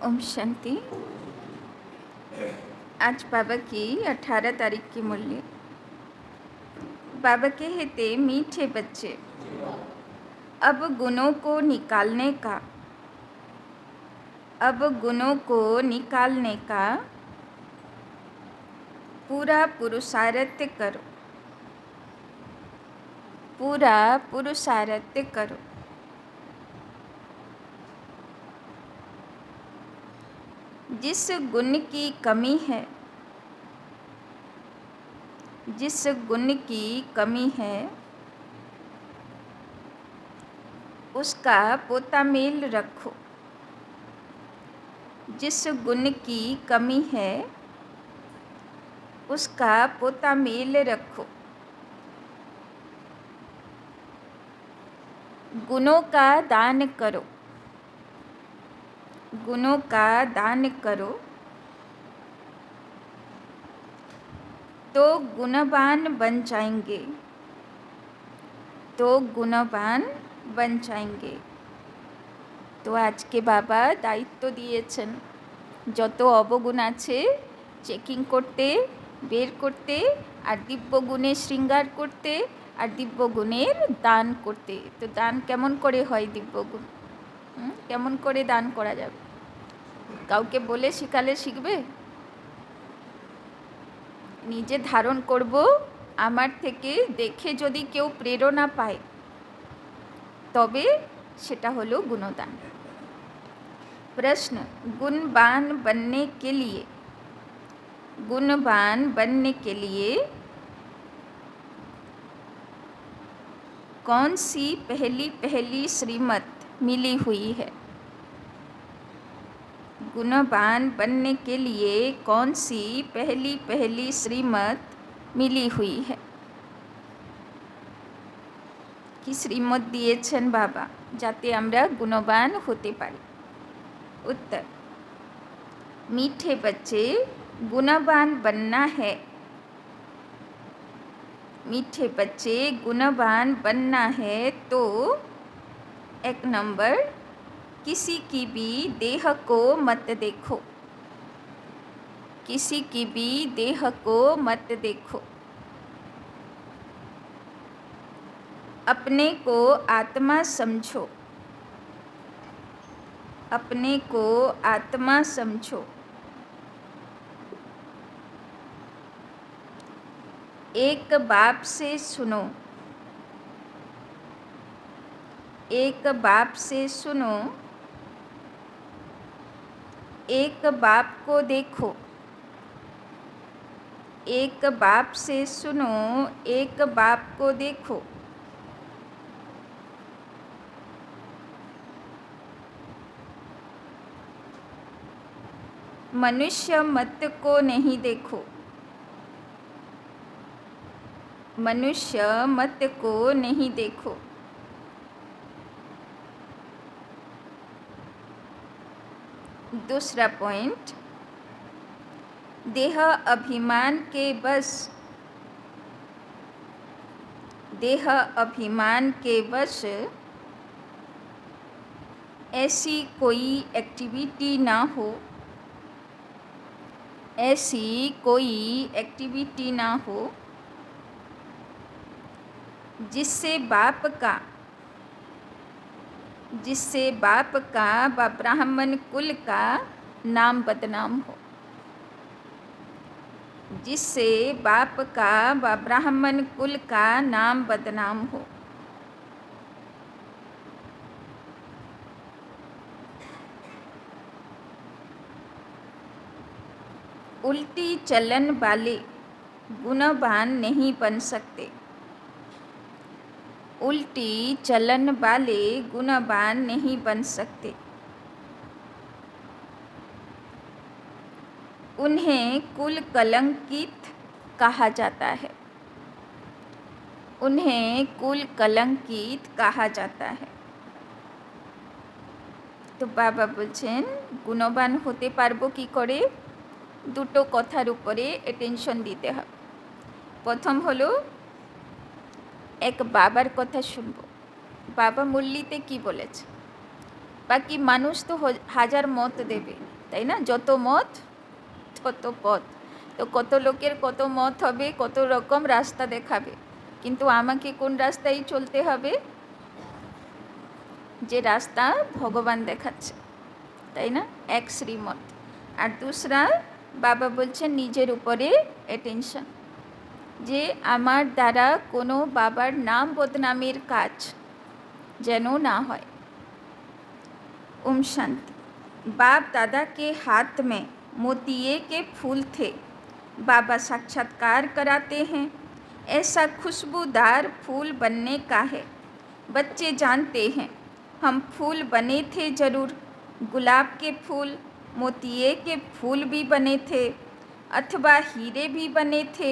ओम शांति। आज बाबा की 18 तारीख की मुरली। बाबा कहते मीठे बच्चे, अब गुणों को निकालने का पूरा पुरुषार्थ करो। जिस गुण की कमी है उसका पोता मेल रखो। जिस गुण की कमी है उसका पोता मेल रखो। गुणों का दान करो तो गुणवान बन जाएंगे। तो आज के बाबा दायित्व दिएছেন যত অবগুণ আছে চেকিং করতে, বের করতে, আর দিব্য গুণে শৃঙ্গার করতে, আর দিব্য গুণের দান করতে। তো দান কেমন করে হয়? দিব্য গুণ কেমন করে দান করা যাবে? কাউকে বলে শিখালে শিখবে? নিজে ধারণ করব। আমার থেকে দেখে যদি কেউ প্রেরণা পায় তবে সেটা হলো গুণদান। प्रश्न, गुणवान बनने के लिए कौन सी पहली श्रीमत मिली हुई है? गुणवान बनने के लिए कौन सी पहली श्रीमत मिली हुई है? कि श्रीमत दिएছেন बाबा যাতে আমরা गुणवान होते पारी? उत्तर, मीठे बच्चे, गुणवान बनना है तो 1 नंबर, किसी की भी देह को मत देखो। अपने को आत्मा समझो। एक बाप से सुनो, एक बाप को देखो। एक बाप से सुनो, एक बाप को देखो। मनुष्य मत को नहीं देखो। दूसरा पॉइंट, देह अभिमान के वश ऐसी कोई एक्टिविटी ना हो जिससे बाप का व ब्राह्मण कुल का नाम बदनाम हो। जिससे बाप का व ब्राह्मण कुल का नाम बदनाम हो। उल्टी चलन वाले गुणवान नहीं बन सकते। उन्हें कुल कलंकित कहा जाता है। तो बाबा बोलছেন गुणवान होते पारबो की करे? দুটো কথার উপরে অ্যাটেনশন দিতে হবে। প্রথম হলো এক বাবার কথা শুনব। বাবা মুরলিতে কি বলেছে? বাকি মানুষ তো হাজার মত দেবে, তাই না? যত মত তত পথ। তো কত লোকের কত মত হবে, কত রকম রাস্তা দেখাবে, কিন্তু আমাকে কোন রাস্তায় চলতে হবে? যে রাস্তা ভগবান দেখাচ্ছে, তাই না? এক শ্রীমত। আর দুসরা বাবা বলছেন নিজের উপরে অ্যাটেনশন, যে আমার দ্বারা কোনো বাবার নাম বদনামের কাজ যেন না হয়। ओम शांति। बाप दादा के हाथ में मोतिये के फूल थे, बाबा साक्षात्कार कराते हैं। ऐसा खुशबूदार फूल बनने का है। बच्चे जानते हैं हम फूल बने थे ज़रूर, गुलाब के फूल, मोतिये के फूल भी बने थे, अथवा हीरे भी बने थे,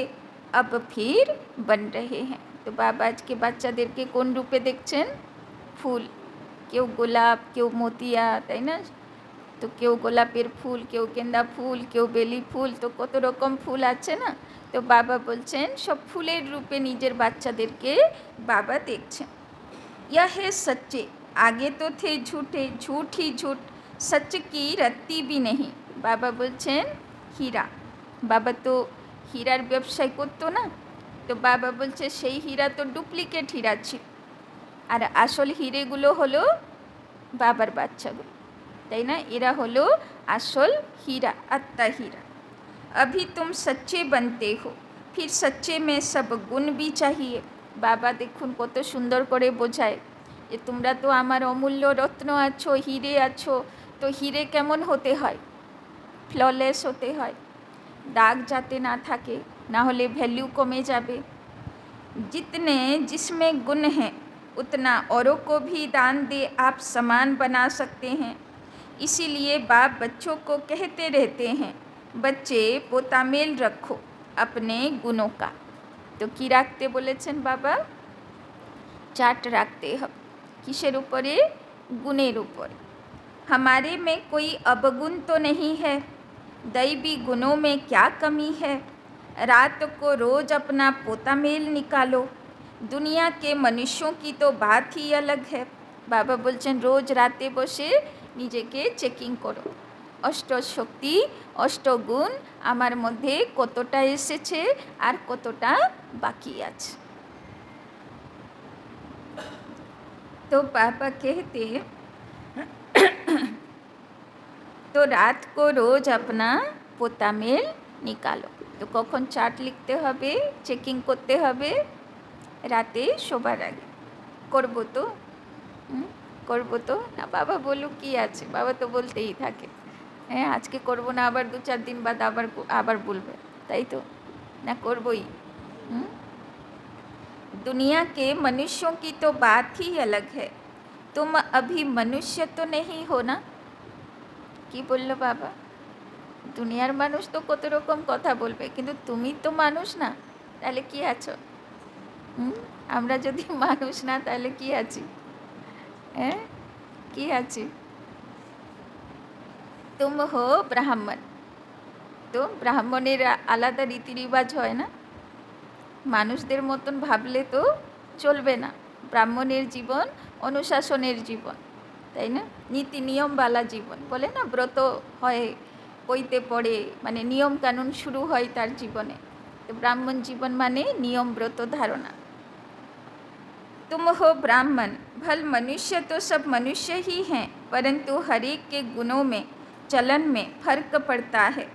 अब फिर बन रहे हैं। तो बाबा आज के বাচ্চাদেরকে কোন রূপে দেখছেন? ফুল। কেউ গোলাপ, কেউ মতিয়া, তাই না? তো কেউ গোলাপের ফুল, কেউ গেন্দা ফুল, কেউ বেলি ফুল, তো কত রকম ফুল আছে না? তো বাবা বলছেন সব ফুলের রূপে নিজের বাচ্চাদেরকে বাবা দেখছেন। यह है सच्चे, आगे तो थे झूठे, झूठ ही झूठ, सच की रत्ती भी नहीं। বাবা বলছেন হীরা। বাবা তো হীরার ব্যবসায় করতো না, তো বাবা বলছে সেই হীরা তো ডুপ্লিকেট হীরা ছিল, আর আসল হিরেগুলো হলো বাবার বাচ্চাগুলো, তাই না? এরা হলো আসল হীরা, আত্মা হীরা। अभी तुम सच्चे बनते हो, फिर सच्चे में सब गुण भी चाहिए। বাবা দেখুন কত সুন্দর করে বোঝায় যে তোমরা তো আমার অমূল্য রত্ন আছো, হিরে আছো, তো হিরে কেমন হতে হয়? ফ্ললেস হতে হয়, দাগ যাতে না থাকে, না হলে ভ্যালু কমে যাবে। जितने जिसमें गुण हैं उतना औरों को भी दान दे आप समान बना सकते हैं। इसीलिए बाप बच्चों को कहते रहते हैं, बच्चे पोतामेल रखो अपने गुणों का। तो কি রাখতে বলেছেন বাবা? চার্ট রাখতে হবে। কিসের উপরে? গুণের উপরে। हमारे में कोई अवगुण तो नहीं है, दैवी गुणों में क्या कमी है? रात को रोज़ अपना पोतामेल निकालो। दुनिया के मनुष्यों की तो बात ही अलग है। বাবা বলছেন রোজ রাতে বসে নিজেকে চেকিং করো, অষ্টশক্তি অষ্টগুণ আমার মধ্যে কতটা এসেছে আর কতটা বাকি আছে। तो पापा कहते तो रात को रोज अपना पोतामेल निकालो। तो কখন চার্ট লিখতে হবে, চেকিং করতে হবে? রাতে শোবার আগে। করবো তো? করবো তো না? বাবা বলুক কি আছে, বাবা তো বলতেই থাকে, হ্যাঁ আজকে করবো না, আবার 2-4 দিন বাদ আবার বলবে, তাই তো না? করবোই। दुनिया के मनुष्यों की तो बात ही अलग है, तुम अभी मनुष्य तो नहीं हो ना। কি বললো বাবা? দুনিয়ার মানুষ তো কত রকম কথা বলবে, কিন্তু তুমি তো মানুষ না, তাহলে কি আছো? আমরা যদি মানুষ না তাহলে কি আছি? হ্যাঁ কি আছি? তুম হো ব্রাহ্মণ। তো ব্রাহ্মণের আলাদা রীতিরিবাজ হয় না, মানুষদের মতন ভাবলে তো চলবে না। ব্রাহ্মণের জীবন অনুশাসনের জীবন, তাই না? নীতি নিয়মওয়ালা জীবন, বলে না ব্রত হয় বইতে পড়ে, মানে নিয়ম কানুন শুরু হয় তার জীবনে। তো ব্রাহ্মণ জীবন মানে নিয়ম ব্রত ধারণা। तुम हो ब्राह्मण, भल मनुष्य तो सब मनुष्य ही हैं, परंतु हर एक के गुणों में चलन में फर्क पड़ता है।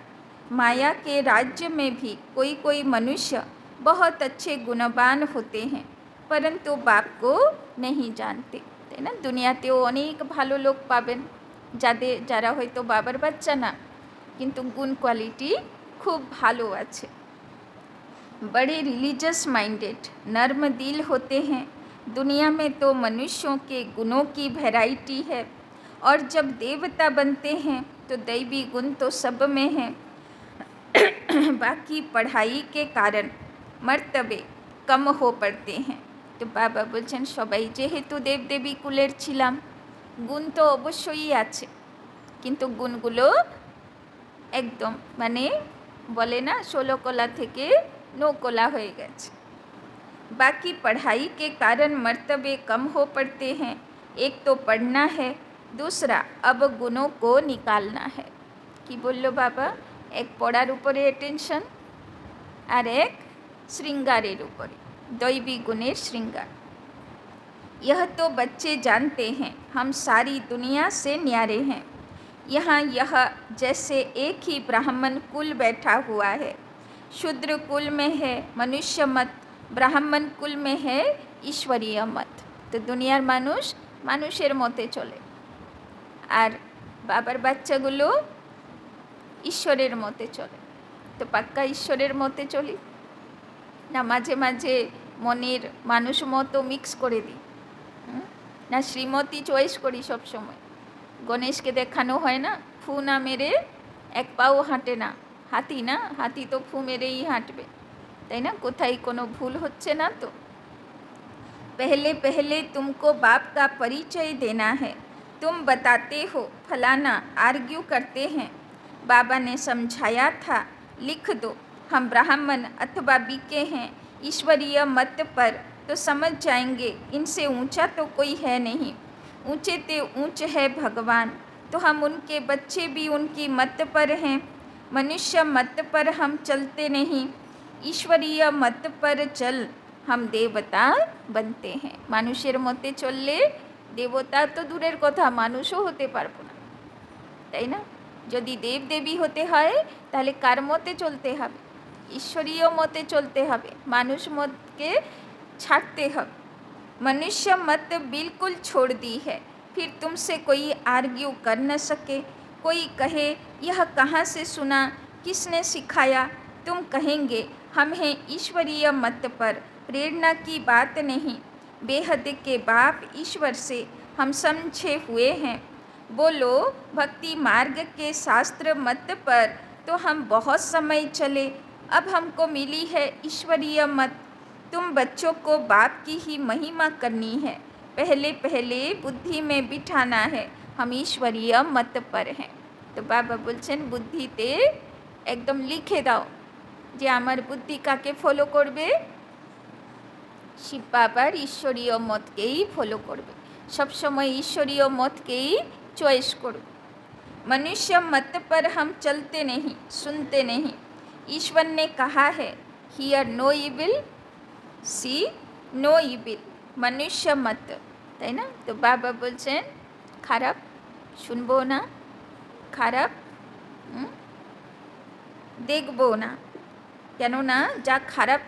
माया के राज्य में भी कोई कोई मनुष्य बहुत अच्छे गुणवान होते हैं, परंतु बाप को नहीं जानते, তাই না? দুনিয়াতেও অনেক ভালো লোক পাবেন যারা হয়তো বাবার বাচ্চা না, কিন্তু গুণ কোয়ালিটি খুব ভালো আছে। बड़े रिलीजियस माइंडेड नर्म दिल होते हैं। दुनिया में तो मनुष्यों के गुणों की वैरायटी है, और जब देवता बनते हैं तो दैवी गुण तो सब में हैं। बाकी पढ़ाई के कारण मर्तबे कम हो पड़ते हैं। तो বাবা বলছেন সবাই যেহেতু দেবদেবী কুলের ছিলাম, গুণ তো অবশ্যই আছে, কিন্তু গুণগুলো একদম মানে বলে না 16 কলা থেকে 9 কলা হয়ে গেছে। बाकी पढ़ाई के कारण मर्तबे कम हो पड़ते हैं। एक तो पढ़ना है, दूसरा अब गुणों को निकालना है। কি বলল বাবা? এক পড়ার উপরে টেনশন আর এক श्रृंगारेर ऊपरे, दैवी गुणेर श्रृंगार। यह तो बच्चे जानते हैं हम सारी दुनिया से न्यारे हैं। यहाँ यह जैसे एक ही ब्राह्मण कुल बैठा हुआ है। शूद्र कुल में है मनुष्य मत, ब्राह्मण कुल में है ईश्वरीय मत। तो दुनियार मानुष मानुषेर मते चले और बाबार बाच्चागुलो ईश्वरेर मते चले। तो पक्का ईश्वरेर मते चली ना माझे माझे मनेर मानुष मतो मिक्स करे दी ना श्रीमती चয়েস करी सब समय। गणेश के देखानो है ना फू ना मेरे एक पाओ हाँटे ना, हाथी ना, हाथी तो फू मेरे ही हाँटबे, ताई ना कोथाई कोनो भूल होच्छे ना। तो पहले पहले तुमको बाप का परिचय देना है। तुम बताते हो फलाना, आर्ग्यू करते हैं। बाबा ने समझाया था लिख दो हम ब्राह्मण अथवा बीके हैं ईश्वरीय मत पर, तो समझ जाएंगे इनसे ऊंचा तो कोई है नहीं। ऊंचे ते ऊंच है भगवान, तो हम उनके बच्चे भी उनकी मत पर हैं। मनुष्य मत पर हम चलते नहीं, ईश्वरीय मत पर चल हम देवता बनते हैं। मानुषेर मते चलले देवता तो दूरेर कथा मानुषो होते पारबो ना, ताई ना। यदि देव देवी होते हैं ताहले कार मते चलते हबे? ईश्वरीय मते चलते हबे, मानुष मत के छाड़ते हबे। मनुष्य मत बिल्कुल छोड़ दी है, फिर तुमसे कोई आर्ग्यू कर न सके। कोई कहे यह कहाँ से सुना, किसने सिखाया? तुम कहेंगे हम हैं ईश्वरीय मत पर, प्रेरणा की बात नहीं। बेहद के बाप ईश्वर से हम समझे हुए हैं। बोलो भक्ति मार्ग के शास्त्र मत पर तो हम बहुत समय चले, अब हमको मिली है ईश्वरीय मत। तुम बच्चों को बाप की ही महिमा करनी है, पहले पहले बुद्धि में बिठाना है हम ईश्वरीय मत पर हैं। तो बाबा बोलছেন बुद्धिते एकदम लिखे दाओ जे आमार बुद्धि काके फलो करबे, शिव बाबार ईश्वरीय मतकेई फलो करबे, सब समय ईश्वरीय मतकेई चॉइस करबे। मनुष्य मत पर हम चलते नहीं, सुनते नहीं। ईश्वर ने कहा है hear no evil see no evil, मनुष्य मत, ताई ना। तो बाबा बोलছেন खाराप शुनबो ना, खाराप देखबो ना, केनना जा खाराप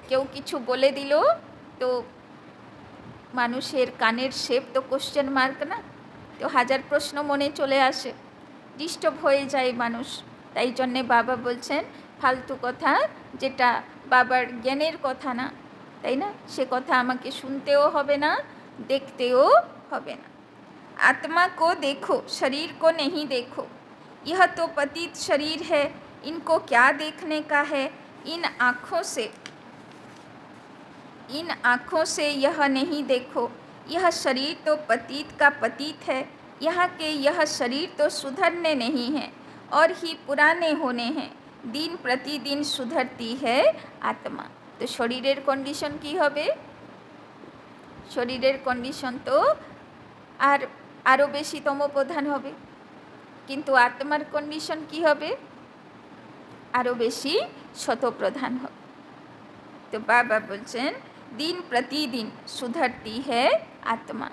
केउ किछु बोले दिल तो मानुषेर कानेर शेप तो क्वेश्चन मार्क ना, तो हजार प्रश्न मने चले आसे, डिस्टार्ब हो जाए मानुष। ताई जन्य बाबा बोलছেন फालतू कथा जेटा बाबार ज्ञानेर कथा ना, ताई ना, से कथा आमाके सुनतेও হবে না, देखतेও হবে না। आत्मा को देखो, शरीर को नहीं देखो। यह तो पतित शरीर है, इनको क्या देखने का है? इन आँखों से यह नहीं देखो। यह शरीर तो पतित का पतित है, यहाँ के यह शरीर तो सुधरने नहीं हैं और ही पुराने होने हैं। दिन प्रतिदिन सुधरती है आत्मा। तो शरीरेर कन्डिशन की होबे? शरीरेर कन्डिशन तो आरो बेशी तमोप्रधान होबे, किन्तु आत्मार कन्डिशन की होबे? आरो बेशी शतप्रधान होबे। तो बाबा बोलছেন दिन प्रतिदिन सुधरती है आत्मा।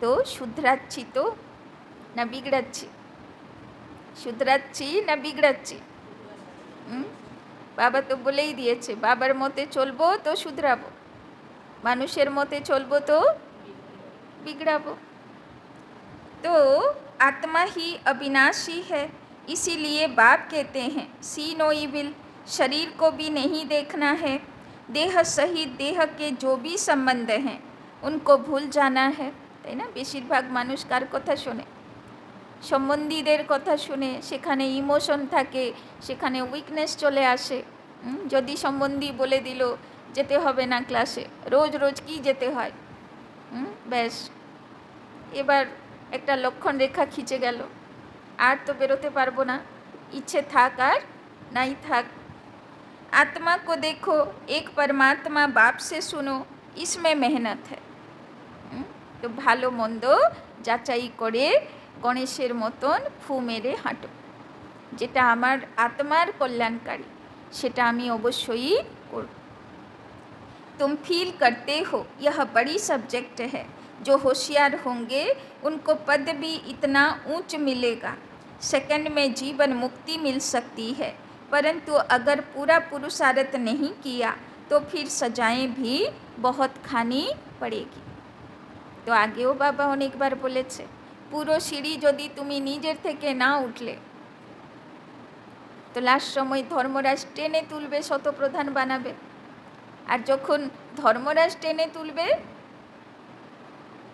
तो शुधराচ্ছি तो ना बिगड़ाচ্ছি? शुधराচ্ছি ना बिगड़ाচ্ছি? बाबा तो बोलेই দিয়েছে बाबार मते चलबो तो शुधराबो, मानुषेर मते चलबो तो बिगड़ाबो। तो आत्मा ही अविनाशी है, इसीलिए बाप कहते हैं सी नो इविल, शरीर को भी नहीं देखना है। देह सहित देह के जो भी संबंध हैं उनको भूल जाना है, ताई ना। बेशिरभाग मानुष कार कथा शोने? सम्बन्धीदेर कथा शुने, सेखाने इमोशन थाके, सेखाने उइकनेस चले आसे। यदि सम्बन्धी बोले दिल जेते होबे ना क्लासे, रोज रोज की जेते हय, बेश एबार एकटा लक्षण रेखा खींचे गेल, आर तो बेरोते पारबो ना, इच्छे थाक आर नाई थाक। आत्मा को देखो, एक परमात्मा बाप से सुनो, इसमें मेहनत है। तो भालो मंदो जाचाई करे गणेशेर मतन फू मेरे हाँटो। যেটা আমার আত্মার কল্যাণকারী সেটা আমি অবশ্যই করব। तुम फील करते हो यह बड़ी सब्जेक्ट है, जो होशियार होंगे उनको पद भी इतना ऊंच मिलेगा, सेकंड में जीवन मुक्ति मिल सकती है, परंतु अगर पूरा पुरुषार्थ नहीं किया तो फिर सजाएं भी बहुत खानी पड़ेगी। তো আগেও বাবা অনেকবার বলেছে, পুরো সিঁড়ি যদি তুমি নিজের থেকে না উঠলে তো লাস্ট সময় ধর্মরাজ টেনে তুলবে, শতপ্রধান বানাবে, আর যখন ধর্মরাজ টেনে তুলবে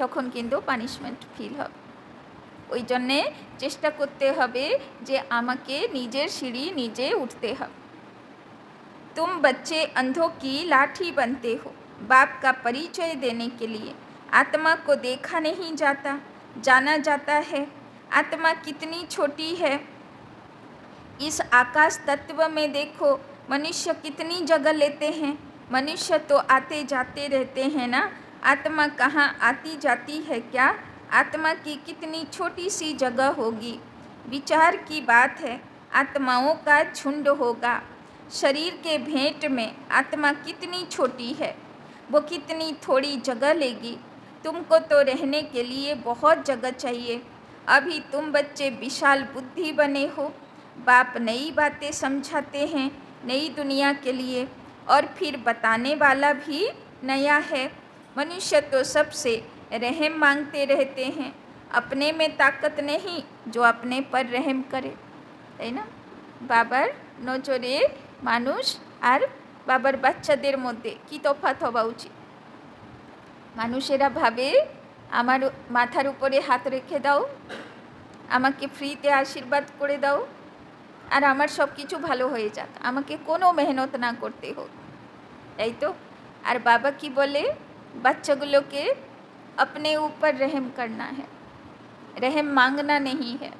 তখন কিন্তু পানিশমেন্ট ফিল হবে। ওই জন্যে চেষ্টা করতে হবে যে আমাকে নিজের সিঁড়ি নিজে उठते হবে। तुम बच्चे अंधों की लाठी बनते हो, बाप का परिचय देने के लिए। आत्मा को देखा नहीं जाता, जाना जाता है। आत्मा कितनी छोटी है, इस आकाश तत्व में देखो, मनुष्य कितनी जगह लेते हैं। मनुष्य तो आते जाते रहते हैं ना, आत्मा कहाँ आती जाती है क्या? आत्मा की कितनी छोटी सी जगह होगी। विचार की बात है, आत्माओं का झुंड होगा। शरीर के भेंट में आत्मा कितनी छोटी है, वो कितनी थोड़ी जगह लेगी। तुमको तो रहने के लिए बहुत जगह चाहिए। अभी तुम बच्चे विशाल बुद्धि बने हो। बाप नई बातें समझाते हैं नई दुनिया के लिए, और फिर बताने वाला भी नया है। मनुष्य तो सबसे रहम मांगते रहते हैं, अपने में ताकत नहीं जो अपने पर रहम करे, তাই না? বাবার নজরে মানুষ আর বাবার বাচ্চাদের মধ্যে কি তফাৎ হওয়া উচিত? মানুষেরা ভাবে আমার মাথার উপরে হাত রেখে দাও, আমাকে ফ্রিতে আশীর্বাদ করে দাও, আর আমার সব কিছু ভালো হয়ে যাক, আমাকে কোনো মেহনত না করতে হোক, তাই তো? আর বাবা কি বলে, বাচ্চাগুলোকে अपने ऊपर रहम करना है, रहम मांगना नहीं है,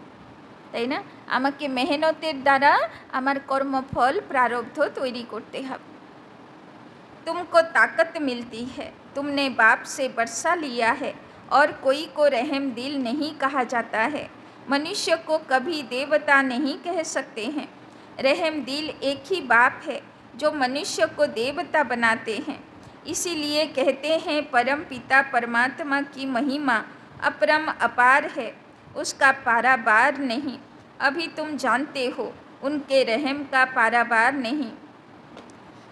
তাই না? আমাকে মেহনতের দ্বারা আমার কর্মফল প্রারব্ধ তৈরি করতে হবে। तुमको ताकत मिलती है, तुमने बाप से बरसा लिया है, और कोई को रहम दिल नहीं कहा जाता है। मनुष्य को कभी देवता नहीं कह सकते हैं। रहम दिल एक ही बाप है जो मनुष्य को देवता बनाते हैं। इसीलिए कहते हैं परम पिता परमात्मा की महिमा अपरम अपार है, उसका पारावार नहीं। अभी तुम जानते हो उनके रहम का पारावार नहीं।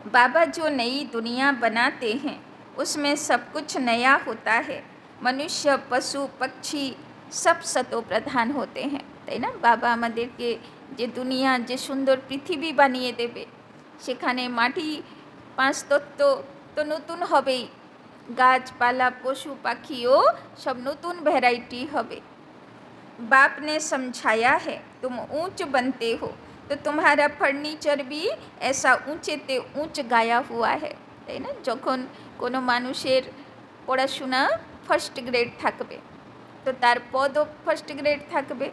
बाबा जो नई दुनिया बनाते हैं उसमें सब कुछ नया होता है। मनुष्य पशु पक्षी सब सतो प्रधान होते हैं, তাই না? বাবা আমাদেরকে যে দুনিয়া, যে সুন্দর পৃথিবী বানিয়ে দেবে, সেখানে মাটি পাঁচ তত্ত্ব তো নতুন হবেই, গাছপালা পশু পাখিও सब নতুন ভ্যারাইটি হবে। बाप ने समझाया है तुम ऊंच बनते हो, तो तुम्हारा फर्नीचर भी ऐसा ऊंचे ते ऊंच गाया हुआ है, তাই না? যখন কোনো মানুষের পড়াশোনা ফার্স্ট গ্রেড থাকবে তো তার পদও ফার্স্ট গ্রেড থাকবে,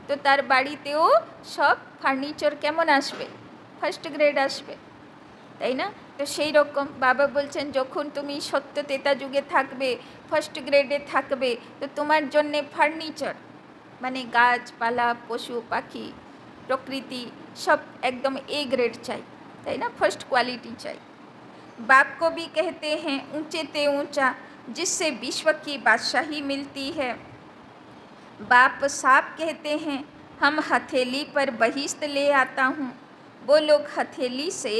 তো তার বাড়িতেও সব ফার্নিচার কেমন আসবে? ফার্স্ট গ্রেড আসবে, তাই না? তো সেই রকম বাবা বলছেন যখন তুমি সত্য তেতা যুগে থাকবে, ফার্স্ট গ্রেডে থাকবে, তো তোমার জন্যে ফার্নিচার মানে গাছপালা পশু পাখি প্রকৃতি সব একদম ए ग्रेड চাই, তাই না? फर्स्ट क्वालिटी চাই। बाप को भी कहते हैं ऊंचे ते ऊंचा, जिससे विश्व की बादशाही मिलती है। बाप साफ कहते हैं हम हथेली पर बहिश्त ले आता हूँ, वो लोग हथेली से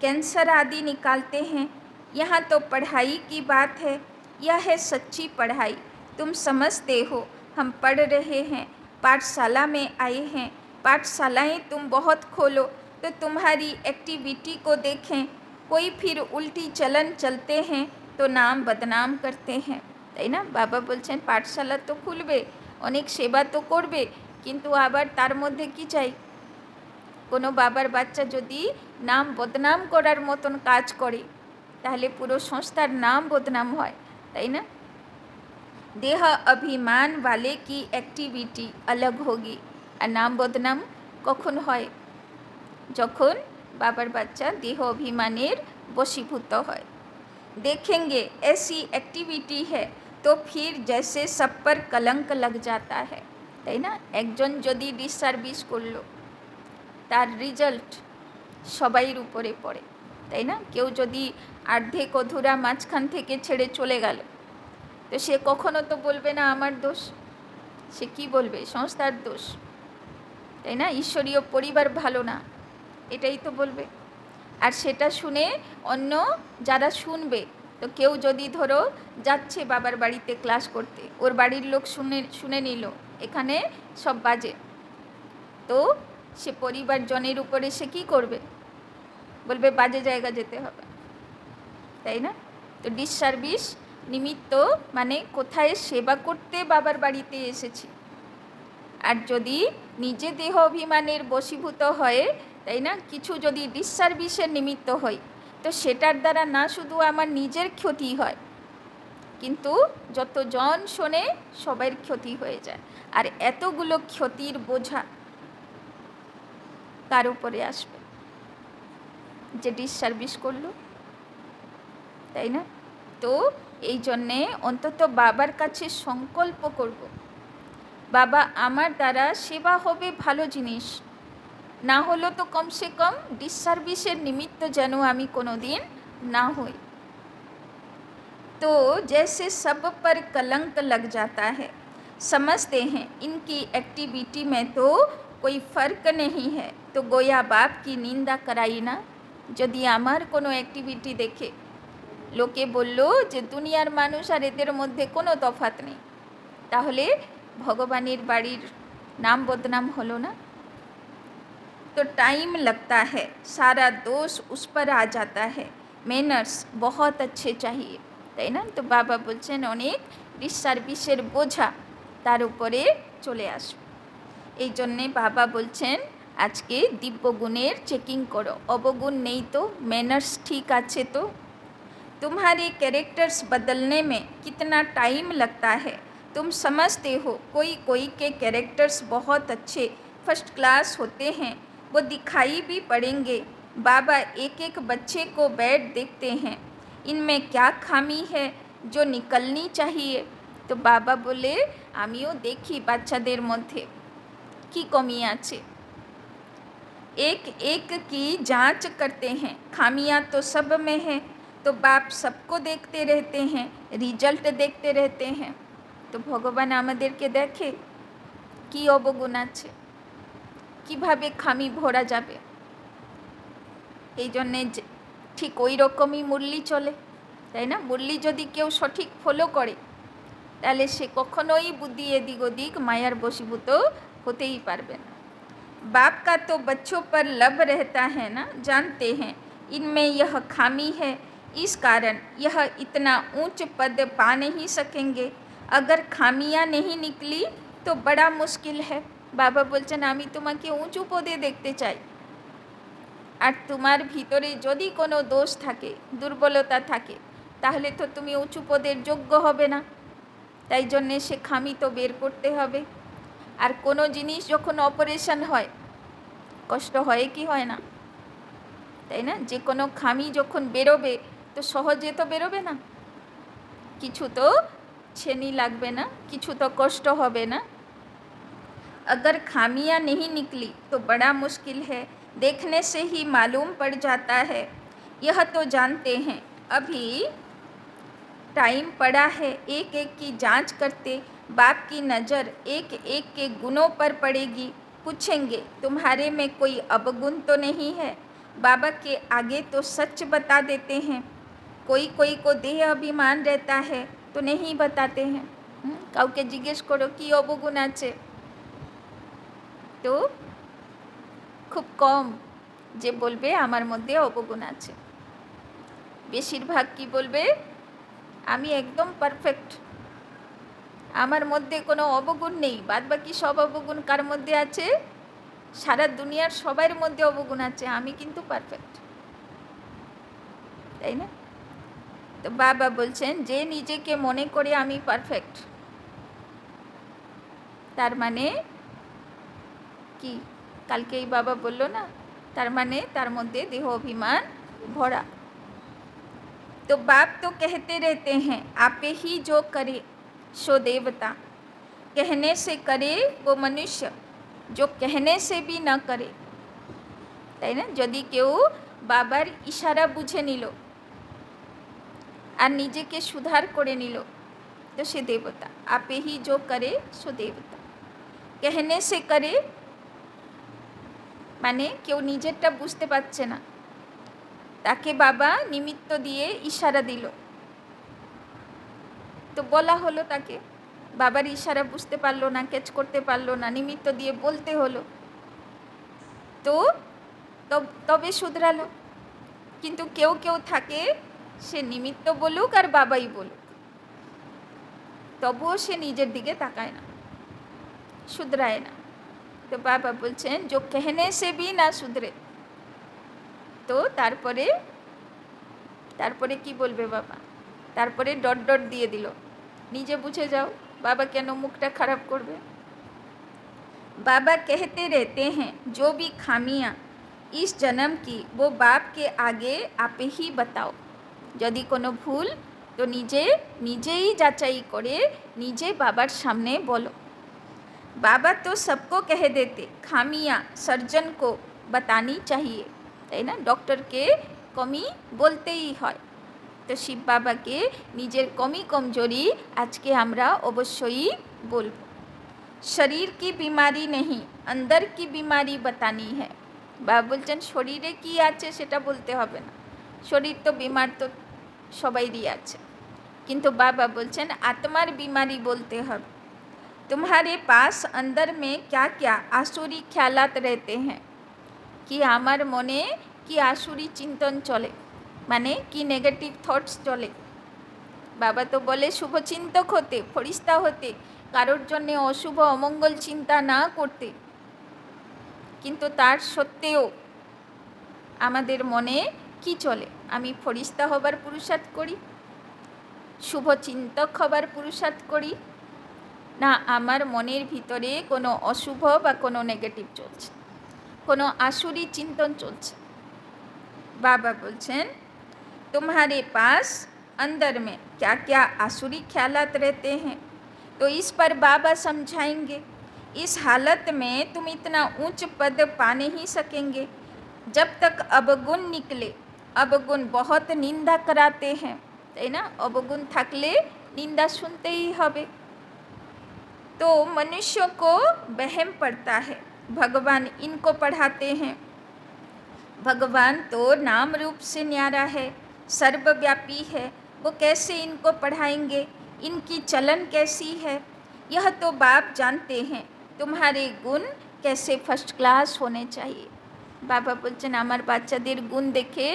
कैंसर आदि निकालते हैं। यहाँ तो पढ़ाई की बात है, यह है सच्ची पढ़ाई। तुम समझते हो हम पढ़ रहे हैं, पाठशाला में आए हैं। पाठशालाएँ तुम बहुत खोलो तो तुम्हारी एक्टिविटी को देखें। कोई फिर उल्टी चलन चलते हैं तो नाम बदनाम करते हैं, তাই না? বাবা বলছেন পাঠশালা তো খুলবে, অনেক সেবা তো করবে, কিন্তু আবার তার মধ্যে কি চাই? কোনো বাবার বাচ্চা যদি নাম বদনাম করার মতন কাজ করে তাহলে পুরো সংস্থার নাম বদনাম হয়, তাই না? देह अभिमान वाले की एक्टिविटी अलग होगी, আর নাম বদনাম কখন হয়? যখন বাবার বাচ্চা দেহ অভিমানের বশীভূত হয়। देखेंगे ऐसी एक्टिविटी है तो फिर जैसे सब पर कलंक लग जाता है, তাই না? একজন যদি ডিসসার্ভিস করলো তার রেজাল্ট সবাইয়ের উপরে পড়ে, তাই না? কেউ যদি অর্ধেক অধুরা মাঝখান থেকে ছেড়ে চলে গেল, তো সে কখনো তো বলবে না আমার দোষ, সে কি বলবে? সংস্থার দোষ, তাই না? ঈশ্বরীয় পরিবার ভালো না, এটাই তো বলবে। আর সেটা শুনে অন্য যারা শুনবে, তো কেউ যদি ধরো যাচ্ছে বাবার বাড়িতে ক্লাস করতে, ওর বাড়ির লোক শুনে নিল এখানে সব বাজে, তো সে পরিবারজনের উপরে সে কী করবে? বলবে বাজে জায়গা যেতে হবে, তাই না? তো ডিসসার্ভিস নিমিত্ত মানে কোথায় সেবা করতে বাবার বাড়িতে এসেছি, আর যদি নিজে দেহ অভিমানের বশীভূত হয়ে, তাই না, কিছু যদি ডিসসার্ভিসের নিমিত্ত হয়, তো সেটার দ্বারা না শুধু আমার নিজের ক্ষতি হয়, কিন্তু যতজন শোনে সবার ক্ষতি হয়ে যায়। আর এতগুলো ক্ষতির বোঝা কার উপরে আসবে? যে ডিসসার্ভিস করলো, তাই না? তো এই জন্যে অন্তত বাবার কাছে সংকল্প করব, বাবা আমার দ্বারা সেবা হবে ভালো জিনিস, না হলো তো কমসে কম ডিসসার্ভিসের নিমিত্ত যেন আমি কোনো দিন না হই। तो जैसे सब पर कलंक लग जाता है, समझते हैं इनकी एक्टिविटी में तो कोई फ़र्क नहीं है, तो गोया बाप की निंदा कराई ना। যদি আমার কোনো অ্যাক্টিভিটি দেখে লোকে বলল যে দুনিয়ার মানুষ আর এদের মধ্যে কোনো তফাৎ নেই, তাহলে ভগবানের বাড়ির নাম বদনাম হলো না? तो टाइम लगता है, सारा दोष उस पर आ जाता है, मैनर्स बहुत अच्छे चाहिए, তাই না? তো বাবা বলছেন অনেক ডিসসার্ভিসের বোঝা তার উপরে চলে আসবে। এই জন্যে বাবা বলছেন আজকে দিব্যগুণের চেকিং করো, অবগুণ নেই তো, मैनर्स ठीक আছে তো। तुम्हारे कैरेक्टर्स बदलने में कितना टाइम लगता है, तुम समझते हो कोई कोई के कैरेक्टर्स बहुत अच्छे फर्स्ट क्लास होते हैं, वो दिखाई भी पड़ेंगे। बाबा एक एक बच्चे को बैठ देखते हैं, इनमें क्या खामी है जो निकलनी चाहिए। तो बाबा बोले आमिও দেখি বাচ্চাদের মধ্যে কি কমি আছে, एक एक की जांच करते हैं, खामियां तो सब में है, तो बाप सबको देखते रहते हैं, रिजल्ट देखते रहते हैं। तो ভগবান আমাদেরকে দেখে কি অবগুণ আছে, কিভাবে খামি ভরা যাবে। এই জন্যে ঠিক ওই রকমই মুরলি চলে, তাই না? মুরলি যদি কেউ সঠিক ফলো করে, তাহলে সে কখনোই বুদ্ধি এদিক ওদিক মায়ার বশীভূত হতেই পারবে না। बाप का तो बच्चों पर लब रहता है ना, जानते हैं इनमें यह खामी है, इस कारण यह इतना ऊंच पद पा नहीं सकेंगे। अगर खामियां नहीं निकली तो बड़ा मुश्किल है। बाबा बोलছেন আমি তোমাকে উঁচু পদে দেখতে চাই, আর তোমার ভিতরে যদি কোনো দোষ থাকে, দুর্বলতা থাকে, তাহলে তো তুমি উঁচু পদের যোগ্য হবে না। তাই জন্যে সে খামি তো বের করতে হবে। আর কোনো জিনিস যখন অপারেশন হয় কষ্ট হয় কি হয় না, তাই না? যে কোনো খামি যখন বেরোবে তো সহজে তো বেরোবে না, কিছু তো छेनी লাগবে না, কিছু তো কষ্ট হবে না। अगर खामियां नहीं निकली तो बड़ा मुश्किल है, देखने से ही मालूम पड़ जाता है, यह तो जानते हैं अभी टाइम पड़ा है, एक एक की जांच करते बाप की नज़र एक एक के गुणों पर पड़ेगी। पूछेंगे तुम्हारे में कोई अवगुण तो नहीं है, बाबा के आगे तो सच बता देते हैं, कोई कोई को देह अभिमान रहता है तो नहीं बताते हैं। কাউকে জিজ্ঞেস করো কি অবগুণ আছে, তো খুব কম যে বলবে আমার মধ্যে অবগুণ আছে, বেশিরভাগ কি বলবে আমি একদম পারফেক্ট, আমার মধ্যে কোনো অবগুণ নেই। বাদ বাকি সব অবগুণ কার মধ্যে আছে? সারা দুনিয়ার সবার মধ্যে অবগুণ আছে, আমি কিন্তু পারফেক্ট, তাই না? তো বাবা বলছেন যে নিজেকে মনে করে আমি পারফেক্ট, তার মানে কি? কালকেই বাবা বলল না, তার মানে তার মধ্যে দেহ অভিমান ভরা। तो बाप तो कहते रहते हैं आपे ही जो करे सो देवता, कहने से करे वो मनुष्य, जो कहने से भी न करे তাই না? যদি কেউ বাবার ইশারা বুঝে নিল আর নিজেকে সুধার করে নিল, তো সে দেবতা। আপে হি जो करे সো দেবতা। कहने से करे মানে কেউ নিজেরটা বুঝতে পারছে না, তাকে বাবা নিমিত্ত দিয়ে ইশারা দিল, তো বলা হলো তাকে। বাবার ইশারা বুঝতে পারলো না, ক্যাচ করতে পারলো না, নিমিত্ত দিয়ে বলতে হলো, তো তবে শুধরালো। কিন্তু কেউ কেউ থাকে, সে নিমিত্ত বলুক আর বাবাই বলুক, তবুও সে নিজের দিকে তাকায় না, শুধরায় না। তো বাবা বলছেন जो कहने से भी না শুধরে। তো তারপরে কি বলবে বাবা? তারপরে ডট ডট দিয়ে দিল, নিজে বুঝে যাও, বাবা কেন মুখটা খারাপ করবে। बाबा कहते रहते हैं जो भी खामियां इस जन्म की वो बाप के आगे आप ही बताओ। यदि कोनो भूल तो নিজেই যাচাই করে নিজে বাবার সামনে বলো। बाबा तो सबको कह देते, खामियां सर्जन को बतानी चाहिए, তাই না? ডক্টরকে কমি বলতেই হয়। তো শিব বাবাকে নিজের কমি কমজোরি আজকে আমরা অবশ্যই বলব। শরীর কি বিমারি নেই, অন্দর কি বিমারি বাতানি হ্যাঁ। বাবা বলছেন শরীরে কি আছে সেটা বলতে হবে না, শরীর তো বিমার তো সবাইরই আছে, কিন্তু বাবা বলছেন আত্মার বিমারি বলতে হবে। तुम्हारे पास अंदर में क्या क्या आसुरी ख्यालात रहते हैं, कि আমার মনে কি আসুরি চিন্তন চলে, মানে কি নেগেটিভ থটস চলে। বাবা তো বলে শুভচিন্তক হতে, ফরিস্তা হতে, কারোর জন্যে অশুভ অমঙ্গল চিন্তা না করতে, কিন্তু তার সত্ত্বেও আমাদের মনে কি চলে? আমি ফরিস্তা হবার পুরুষার্থ করি, শুভচিন্তক হবার পুরুষার্থ করি, না আমার মনের ভিতরে কোনো অশুভ বা কোনো নেগেটিভ চলছে, কোনো আসুরি চিন্তন চলছে। बाबा बोलছেন तुम्हारे पास अंदर में क्या क्या आसुरी ख्यालात रहते हैं, तो इस पर बाबा समझाएंगे। इस हालत में तुम इतना ऊंच पद पा नहीं सकेंगे जब तक अवगुण निकले। अवगुण बहुत निंदा कराते हैं, তাই না? অবগুণ থাকলে নিন্দা শুনতেই হবে। तो मनुष्यों को वहम पड़ता है, भगवान इनको पढ़ाते हैं। भगवान तो नाम रूप से न्यारा है, सर्वव्यापी है, वो कैसे इनको पढ़ाएंगे, इनकी चलन कैसी है, यह तो बाप जानते हैं। तुम्हारे गुण कैसे फर्स्ट क्लास होने चाहिए। बाबा बोलছেন আমার বাচ্চাদের গুণ দেখে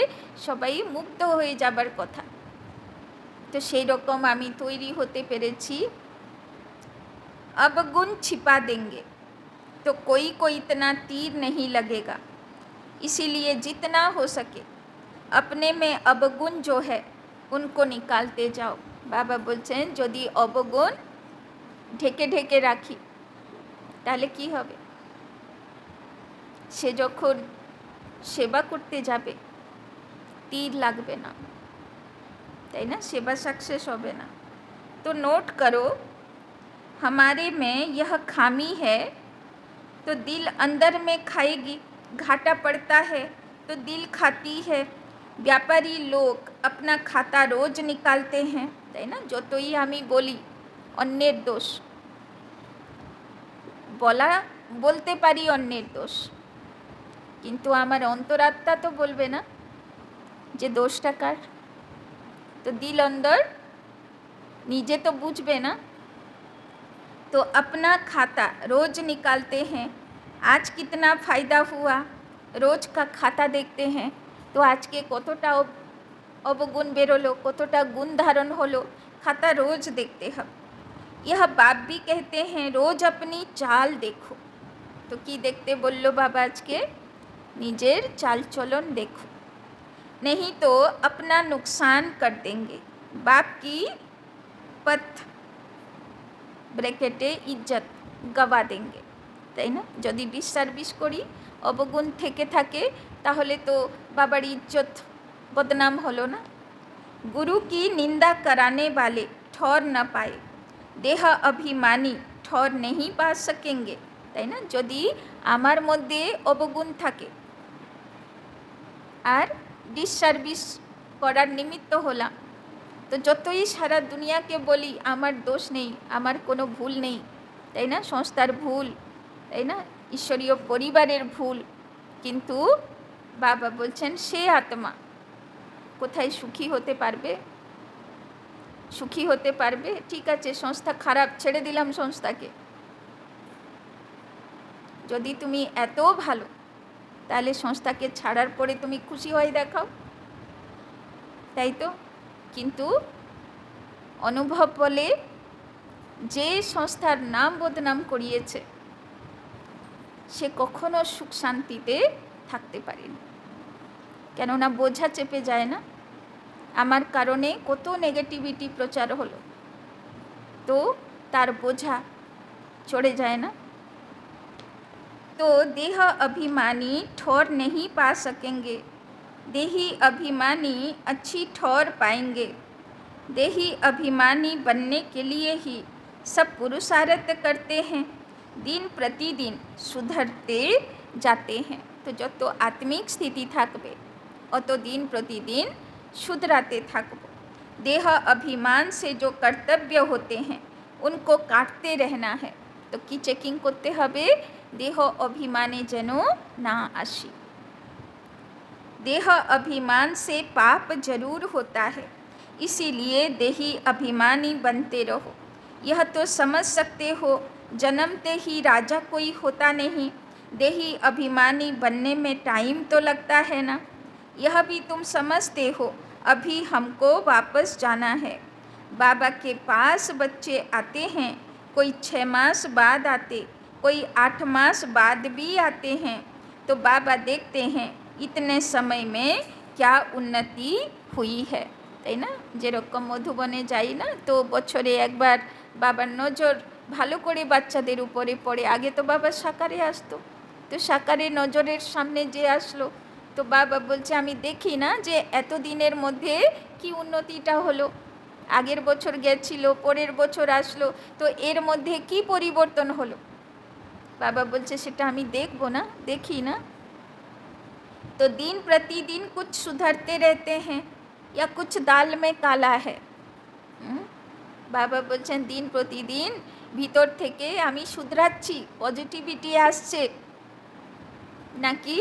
সবাই মুগ্ধ হয়ে যাবার কথা, তো সেই রকম আমি তৈরি হতে পেরেছি। अब गुण छिपा देंगे तो कोई इतना तीर नहीं लगेगा, इसीलिए जितना हो सके अपने में अवगुण जो है उनको निकालते जाओ। बाबा बोलছেন যদি অবগুণ ঢেকে ঢেকে রাখি তাহলে কি হবে? সে যখন সেবা করতে যাবে তীর লাগবে না, তাই না? সেবা সাকসেস হবে না। तो नोट करो हमारे में यह खामी है तो दिल अंदर में खाएगी, घाटा पड़ता है तो दिल खाती है। व्यापारी लोग अपना खाता रोज निकालते हैं, তাই না? যতই আমি বলি অন্যের দোষ, বলতে পারি অন্যের দোষ, কিন্তু আমার অন্তরাত্মা তো বলবে না যে দোষটা কার। তো দিল অন্দর নিজে তো বুঝবে না। तो अपना खाता रोज निकालते हैं, आज कितना फ़ायदा हुआ, रोज का खाता देखते हैं, तो आज के কতটা অবগুণ বেরোলো, কতটা গুণ ধারণ হলো, खाता रोज देखते हैं। यह बाप भी कहते हैं रोज अपनी चाल देखो। तो কি দেখতে বললো বাবা আজকে? নিজের চাল চলন দেখো, नहीं तो अपना नुकसान कर देंगे। बाप की पथ ব্র্যাকেটে ইজ্জত গবা দেंगे, তাই না? যদি ডিসসার্ভিস করি, অবগুণ থেকে থাকে, তাহলে তো বাবার ইজ্জত বদনাম হলো না। गुरु की निंदा कराने वाले ठौर न पाए, देह अभिमानी ठौर नहीं पा सकेंगे, তাই না? যদি আমার মধ্যে অবগুণ থাকে, আর ডিসসার্ভিস করার নিমিত্ত হলাম। তো যতই সারা দুনিয়াকে বলি আমার দোষ নেই, আমার কোনো ভুল নেই, তাই না, সংস্থার ভুল, তাই না, ঈশ্বরীয় পরিবারের ভুল, কিন্তু বাবা বলছেন সে আত্মা কোথায় সুখী হতে পারবে? সুখী হতে পারবে? ঠিক আছে, সংস্থা খারাপ, ছেড়ে দিলাম সংস্থাকে। যদি তুমি এত ভালো, তাহলে সংস্থাকে ছাড়ার পরে তুমি খুশি হয়ে দেখাও, তাই তো। কিন্তু অনুভব বলে যে সংস্থার নাম বদনাম করিয়েছে সে কখনো সুখ শান্তিতে থাকতে পারেনি, কেননা বোঝা চেপে যায় না। আমার কারণে কত নেগেটিভিটি প্রচার হলো, তো তার বোঝা চড়ে যায় না। तो देह अभिमानी ठौर नहीं पा सकेंगे, देही अभिमानी अच्छी ठौर पाएंगे। देही अभिमानी बनने के लिए ही सब पुरुषार्थ करते हैं, दिन प्रतिदिन सुधरते जाते हैं। तो যত आत्मिक स्थिति থাকবে অত दिन प्रतिदिन শুধরাতে থাকবো। देह अभिमान से जो कर्तव्य होते हैं उनको काटते रहना है। तो কি চেকিং করতে হবে? देह अभिमाने जनो ना आशी। देह अभिमान से पाप जरूर होता है, इसीलिए देही अभिमानी बनते रहो। यह तो समझ सकते हो जन्मते ही राजा कोई होता नहीं, देही अभिमानी बनने में टाइम तो लगता है ना। यह भी तुम समझते हो अभी हमको वापस जाना है। बाबा के पास बच्चे आते हैं, कोई 6 मास बाद आते, कोई 8 मास बाद भी आते हैं। तो बाबा देखते हैं इतने समय में क्या उन्नति हुई है, তাই না। যেরকম মধুবনে যাই না, তো বছরে একবার বাবার নজর ভালো করে বাচ্চাদের উপরে পড়ে। আগে তো বাবা সাকারে আসতো, তো সাকারে নজরের সামনে যে আসলো, তো বাবা বলছে আমি দেখি না যে এত দিনের মধ্যে কি উন্নতিটা হলো। আগের বছর গেছিল, পরের বছর আসলো, তো এর মধ্যে কি পরিবর্তন হলো। बाबा बोलছে সেটা আমি দেখব না, देखी ना। तो दिन प्रतिदिन कुछ सुधरते रहते हैं या कुछ दाल में काला है। बाबा बोलছেন दिन प्रतिदिन ভিতর থেকে আমি শুধরাচ্ছি, পজিটিভিটি আসছে নাকি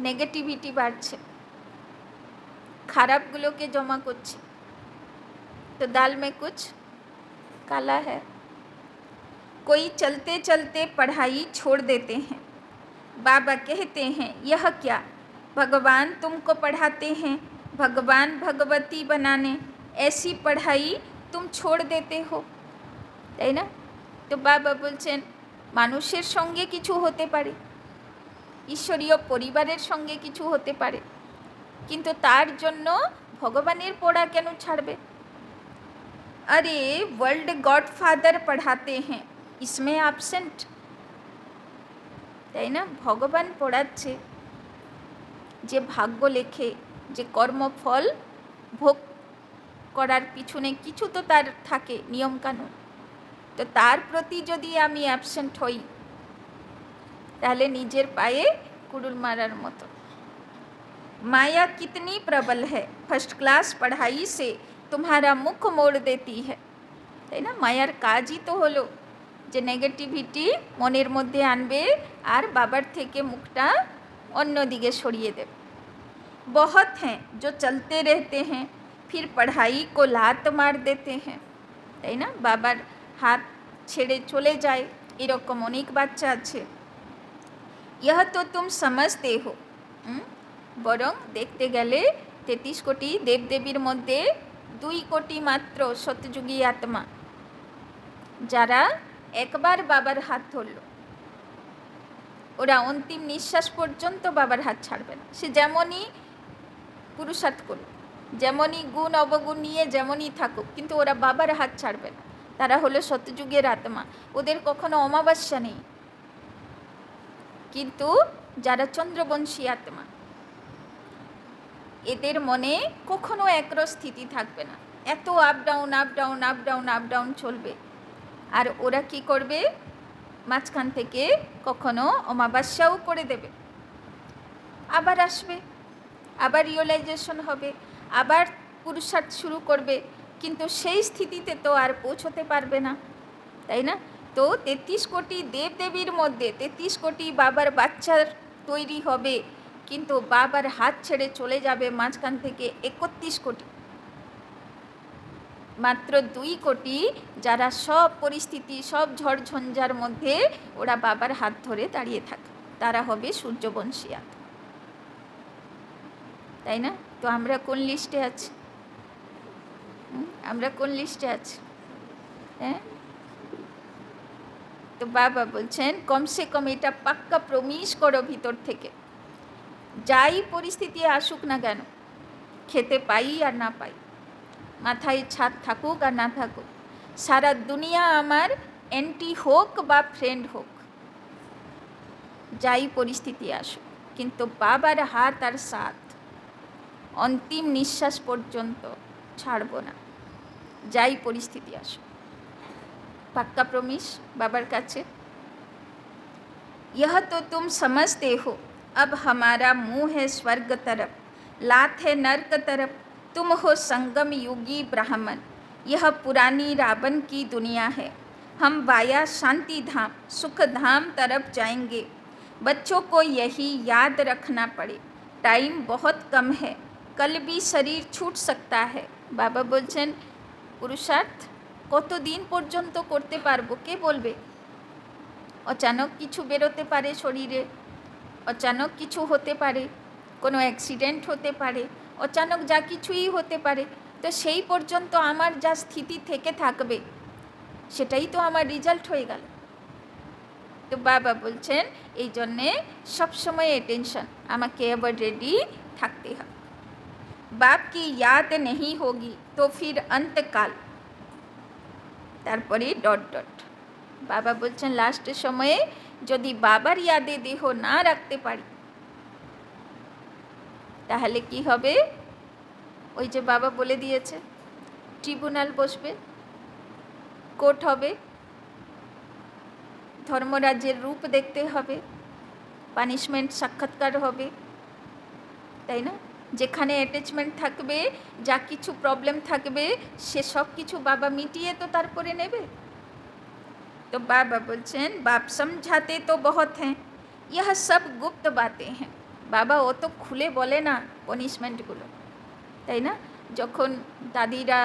নেগেটিভিটি বাড়ছে, খারাপগুলোকে জমা করছি। तो दाल में कुछ काला है। कोई चलते चलते पढ़ाई छोड़ देते हैं। बाबा कहते हैं यह क्या, भगवान तुमको पढ़ाते हैं भगवान भगवती बनाने, ऐसी पढ़ाई तुम छोड़ देते हो, তাই না। তো বাবা বলছেন মানুষের সঙ্গে কিছু হতে পারে, ঈশ্বরীয় পরিবারের সঙ্গে কিছু হতে পারে, কিন্তু তার জন্য ভগবানের পড়া কেন ছাড়বে। अरे वर्ल्ड गॉडफादर पढ़ाते हैं, इसमें absent, তাই না। ভগবান পড়াচ্ছে, যে ভাগ্য লেখে, যে কর্মফল ভোগ করার পিছনে কিছু তো তার থাকে নিয়মকানুন, তো তার প্রতি যদি আমি অ্যাবসেন্ট হই তাহলে নিজের পায়ে কুড়ুল মারার মতো। माया कितनी प्रबल है, फर्स्ट क्लास पढ़ाई से तुम्हारा मुख मोड़ देती है, তাই না। মায়ার কাজই তো হলো যে নেগেটিভিটি মনের মধ্যে আনবে আর বাবার থেকে মুখটা অন্যদিকে সরিয়ে দেবে। बहुत हैं जो चलते रहते हैं फिर पढ़ाई को लात मार देते हैं, তাই না। বাবার হাত ছেড়ে চলে যায়, এরকম অনেক বাচ্চা আছে। यह तो तुम समझते हो, বরং দেখতে গেলে 33 কোটি দেবদেবীর মধ্যে 2 কোটি মাত্র সত্যযুগী আত্মা যারা একবার বাবার হাত ধরল, ওরা অন্তিম নিঃশ্বাস পর্যন্ত বাবার হাত ছাড়বে না। সে যেমনই পুরুষার্থ করুক, যেমনই গুণ অবগুণ নিয়ে যেমনই থাকুক, কিন্তু ওরা বাবার হাত ছাড়বে না। তারা হলো সত্যযুগের আত্মা, ওদের কখনো অমাবস্যা নেই। কিন্তু যারা চন্দ্রবংশী আত্মা, এদের মনে কখনো একরস স্থিতি থাকবে না, এত up down up down up down up down চলবে। আর ওরা কি করবে, মাঝখান থেকে কখনো অমাবস্যাও করে দেবে, আবার আসবে, আবার রিয়েলাইজেশন হবে, আবার পুরুষার্থ শুরু করবে, কিন্তু সেই স্থিতিতে তো আর পৌঁছতে পারবে না, তাই না? তো 33 কোটি দেবদেবীর মধ্যে 33 কোটি বাবার বাচ্চার তৈরি হবে, কিন্তু বাবার হাত ছেড়ে চলে যাবে মাঝখান থেকে 31 কোটি। মাত্র 2 কোটি যারা সব পরিস্থিতি, সব ঝড়ঝঞ্ঝার মধ্যে ওরা বাবার হাত ধরে দাঁড়িয়ে থাকে, তারা হবে সূর্যবংশী আত্মা, তাই না? তো আমরা কোন লিস্টে আছি? আমরা কোন লিস্টে আছি? হ্যাঁ, তো বাবা বলছেন কমসে কম এটা পাক্কা প্রমিস করো ভিতর থেকে, যাই পরিস্থিতি আসুক না কেন, খেতে পাই আর না পাই, মাথায় ছাদ থাকুক আর না থাকুক, সারা দুনিয়া আমার অ্যান্টি হোক বা ফ্রেন্ড হোক, যাই পরিস্থিতি আসুক, কিন্তু বাবার হাত আর সাথ অন্তিম নিঃশ্বাস পর্যন্ত ছাড়ব না, যাই পরিস্থিতি আসুক। पक्का प्रॉमिस बाबर काছে। यह तो तुम समझते हो, अब हमारा मुँह है स्वर्ग तरफ, लात है नर्क तरफ, तुम हो संगम युगी ब्राह्मण, यह पुरानी रावण की दुनिया है, हम वाया शांति धाम सुख धाम तरफ जाएंगे, बच्चों को यही याद रखना पड़े, टाइम बहुत कम है, कल भी शरीर छूट सकता है। बाबा बोलছেন पुरुषार्थ কতদিন পর্যন্ত করতে পারবো কে বলবে? অচানক কিছু বেরোতে পারে শরীরে, অচানক কিছু হতে পারে, কোনো অ্যাক্সিডেন্ট হতে পারে, অচানক যা কিছুই হতে পারে, তো সেই পর্যন্ত আমার যা স্থিতি থেকে থাকবে সেটাই তো আমার রেজাল্ট হয়ে গেল। তো বাবা বলছেন এই জন্যে সবসময় অ্যাটেনশন, আমাকে এবার রেডি থাকতে হবে। বাপ কি याद नहीं होगी तो फिर अंतकाल, তারপরে ডট ডট। বাবা বলছেন লাস্টের সময়ে যদি বাবার ইয়াদে দেহ না রাখতে পারি তাহলে কি হবে? ওই যে বাবা বলে দিয়েছে ট্রিব্যুনাল বসবে, কোর্ট হবে, ধর্মরাজ্যের রূপ দেখতে হবে, পানিশমেন্ট সাক্ষাৎকার হবে, তাই না? যেখানে অ্যাটাচমেন্ট থাকবে, যা কিছু প্রবলেম থাকবে, সে সব কিছু বাবা মিটিয়ে তো তারপরে নেবে। तो बाबा बोलছেন बाप समझाते तो बहुत हैं, यह सब गुप्त बातें हैं। বাবা ও তো খুলে বলে না পনিশমেন্টগুলো, তাই না? যখন দাদিরা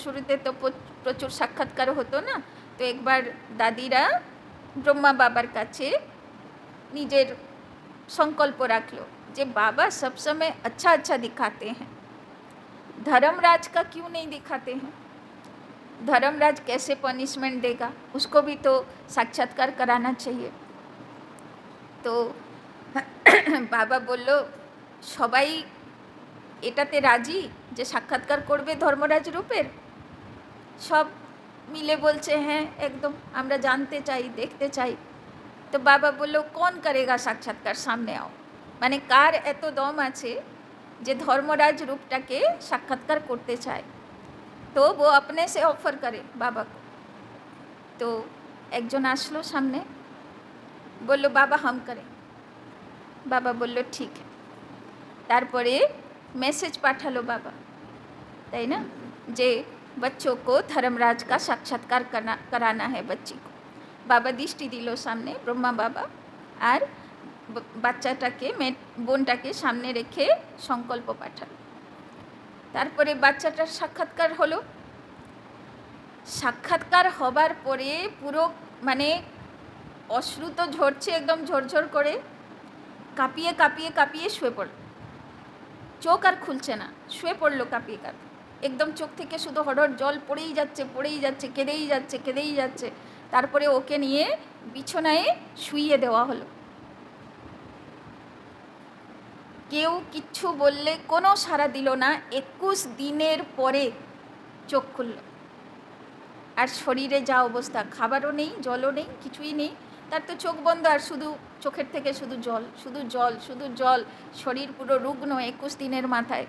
শুরুতে তো প্রচুর সাক্ষাৎকার হতো না, তো একবার দাদিরা ব্রহ্মা বাবার কাছে নিজের संकल्प রাখলো যে बाबा सब समय अच्छा अच्छा दिखाते हैं, धर्मराज का क्यों नहीं दिखाते हैं? धर्मराज कैसे पनिशमेंट देगा, उसको भी तो साक्षात्कार कराना चाहिए। तो बाबा बोलो सबाई एटाते राजी जे साक्षात्कार करबे धर्मराज रूपेर, सब मिले बोलছে হ্যাঁ একদম আমরা জানতে চাই, দেখতে চাই। तो बाबा बोलो कौन करेगा साक्षात्कार, सामने आओ। মানে কার এত দম আছে যে ধর্মরাজ রূপটাকে সাক্ষাৎকার করতে চায়, तो वो अपने से ऑफर करे बाबा को। तो একজন আসলো সামনে, বলল बाबा हम करें। बाबा बोलो ठीक है। তারপরে মেসেজ পাঠালো बाबा, তাই না, যে बच्चों को धर्मराज का साक्षात्कार कराना है बच्ची को। बाबा दृष्टि दिल सामने ब्रह्मा बाबा और বাচ্চাটাকে বোনটাকে সামনে রেখে সংকল্প পাঠালো। তারপরে বাচ্চাটার সাক্ষাৎকার হলো। সাক্ষাৎকার হবার পরে পুরো মানে অশ্রু তো ঝরছে একদম ঝরঝর করে, কাঁপিয়ে কাঁপিয়ে কাঁপিয়ে শুয়ে পড়ল, চোখ আর খুলছে না, শুয়ে পড়লো কাঁপিয়ে কাঁপিয়ে, একদম চোখ থেকে শুধু হড়হড় জল পড়েই যাচ্ছে পড়েই যাচ্ছে, কেঁদেই যাচ্ছে কেঁদেই যাচ্ছে। তারপরে ওকে নিয়ে বিছানায় শুইয়ে দেওয়া হলো। কেউ কিচ্ছু বললে কোনো সাড়া দিল না। 21 দিনের পরে চোখ খুলল, আর শরীরে যা অবস্থা, খাবারও নেই, জলও নেই, কিছুই নেই, তার তো চোখ বন্ধ, আর শুধু চোখের থেকে শুধু জল শুধু জল শুধু জল, শরীর পুরো রুগ্ন 21 দিনের মাথায়,